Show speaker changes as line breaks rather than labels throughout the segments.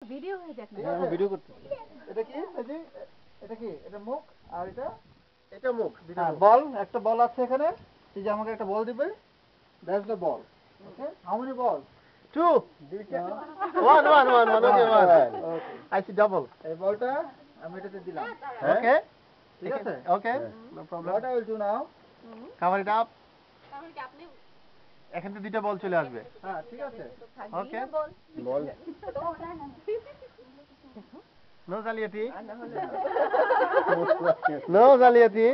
Video হয়ে যাক না।
হ্যাঁ ভিডিও করতে। এটা কি? এটা কি? এটা মুখ আর এটা মুখ। হ্যাঁ বল, একটা বল আছে এখানে। এই যে আমাকে একটা বল দিবে। That's the ball. Okay? How many balls?
2. One. Okay, one. I see double.
এই বলটা আমি এটাতে দিলাম।
Okay.
ঠিক আছে?
Okay. No
What
problem.
I will do now?
Cover it up.
তাহলে কি আপনি
এখান থেকে দুইটা বল চলে আসবে।
হ্যাঁ ঠিক আছে।
Okay.
বল
No জালিয়াতি। No জালিয়াতি।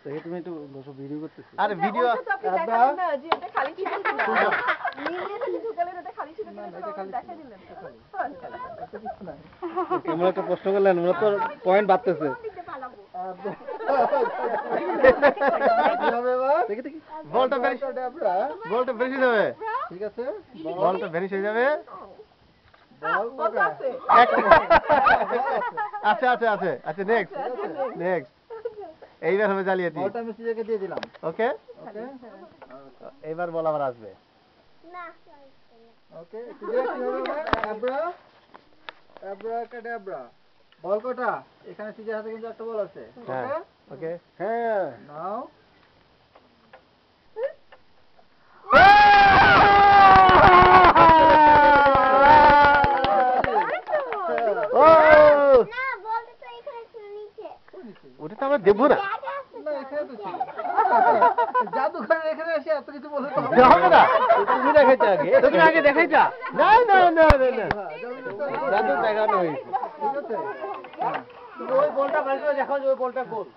দেখি তুমি একটু বসো, ভিডিও করতেছি।
আরে ভিডিও
আপনি দেখালেন না যে এটা খালি ছিল না। নিয়ে ঢুকালেন এটা খালি ছিল না, এটা খালি দেখা দিলেন।
এটা কিছু নাই।
তোমরা তো প্রশ্ন করলেন, আমরা তো পয়েন্ট বাড়তেছে।
দিতে পালাবো।
কি হবে এবার?
দেখি বলটা ভ্যানিশ বলটা ভ্যানিশ হয়ে যাবে।
ঠিক আছে?
বলটা ভ্যানিশ হয়ে যাবে।
বল
বল
কটা?
আছে।
আচ্ছা নেক্সট এইবার হবে জালিয়াতি।
বলটা আমি সিজাকে দিয়ে দিলাম।
ওকে
ওকে?
এইবার বল আবার আসবে।
ওকে, সিজা কি হবে এবার? অ্যাব্রাকাডাব্রা। বল কটা? এখানে সিজার হাতে কিন্তু একটা বল আছে।
হ্যাঁ
ওকে?
ওকে হ্যাঁ
নাও।
ও ওটা তো আমরা দেবো না।
না, এখানে তো ছিল। জাদুঘরের এখানে এসে এত কিছু বলে তো
হবে না। তুমি দেখাইতে আগে। তুমি আগে দেখাইতা। না জাদু দেখানো হয়েছে।
ঠিক আছে? হ্যাঁ।
তুমি ওই বলটা বের করে দেখাও যে ওই বলটা গোল।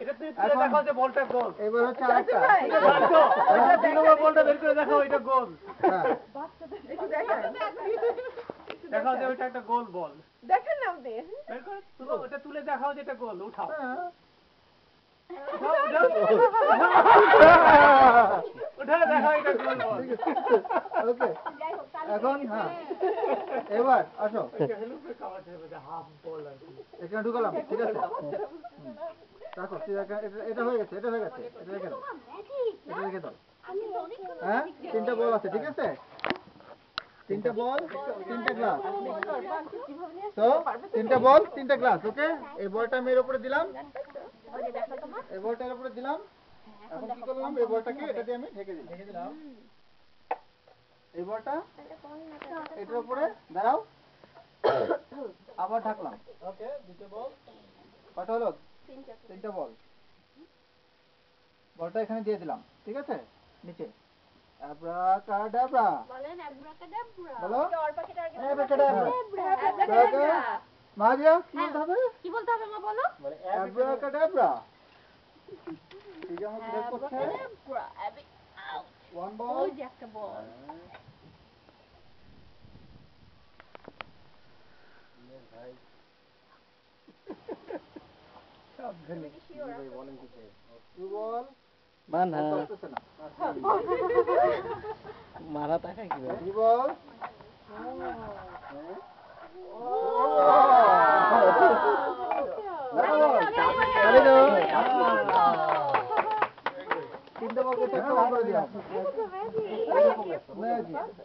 এটা তুই তুলে দেখাও যে বলটা গোল।
এবার হচ্ছে আরেকটা।
এটা 2 নম্বর বলটা বের করে দেখাও এটা গোল।
হ্যাঁ।
একটু দেখেন।
দেখাও যে ওটা একটা গোল বল।
দেখেন না আপনি।
বের করে তুলো, ওটা তুলে দেখাও যে এটা গোল। উঠাও।
হ্যাঁ।
উঠালে দেখাও এটা গোল বল।
ওকে। এখন হ্যাঁ। এবার আসো। এখানে ঢুকালাম। ঠিক আছে? দেখো, এটা হয়ে গেছে, এটা রেখে দাও। এটা রেখে দাও। হ্যাঁ? 3টা বল আছে, ঠিক আছে? 3টা বল, 3টা গ্লাস। তো 3টা বল, 3টা গ্লাস, ওকে? এই বলটা আমি এর উপরে দিলাম। এই বলটা এর উপরে দিলাম। এখন কি করলাম? এই বলটাকে এটা দিয়ে আমি ঢেকে দিলাম। এই বলটা এটার উপরে দাঁড়াও। আবার ঢাকলাম। ওকে, 2টা বল। কটা হলো? 3টা বল। বলটা এখানে দিয়ে দিলাম, ঠিক আছে? নিচে। অ্যাব্রাকাডাব্রা।
বলেন অ্যাব্রাকাডাব্রা।
বলো।
অ্যাব্রাকাডাব্রা।
মারিয়া, কি বলতে হবে?
কি বলতে হবে মা বলো?
অ্যাব্রাকাডাব্রা। ঠিক আছে, আমাকে বের করছে।
অ্যাব্রাকাডাব্রা।
ওয়ান বল।
ওই যে একটা বল।
টু বল।
মানা
করতেছে না।
মারা টাকা কি
থ্রি বল। তিনটা বল করতে একটা বল করে দিলাম।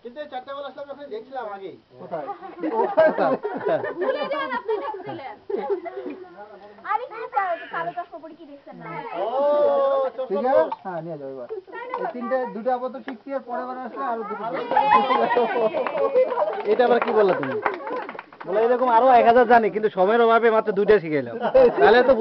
কিন্তু 4টা বল আসলে আমরা দেখছিলাম আগে।
কোথায়?
ভুলে যান আপনি দেখছিলেন। আরে কি কালো চশমা পরে কি দেখছেন না?
ও
ঠিক আছে? হ্যাঁ, নিয়ে যাও এবার। এই তিনটে, দুটো আপাতত শিখছি, আর পরের বার আসলে আরো দুটো।
এটা আবার কি বললা তুমি? বলে এরকম আরো 1000 জানি কিন্তু সময়ের অভাবে মাত্র 2টা শিখাইলাম। তাহলে তো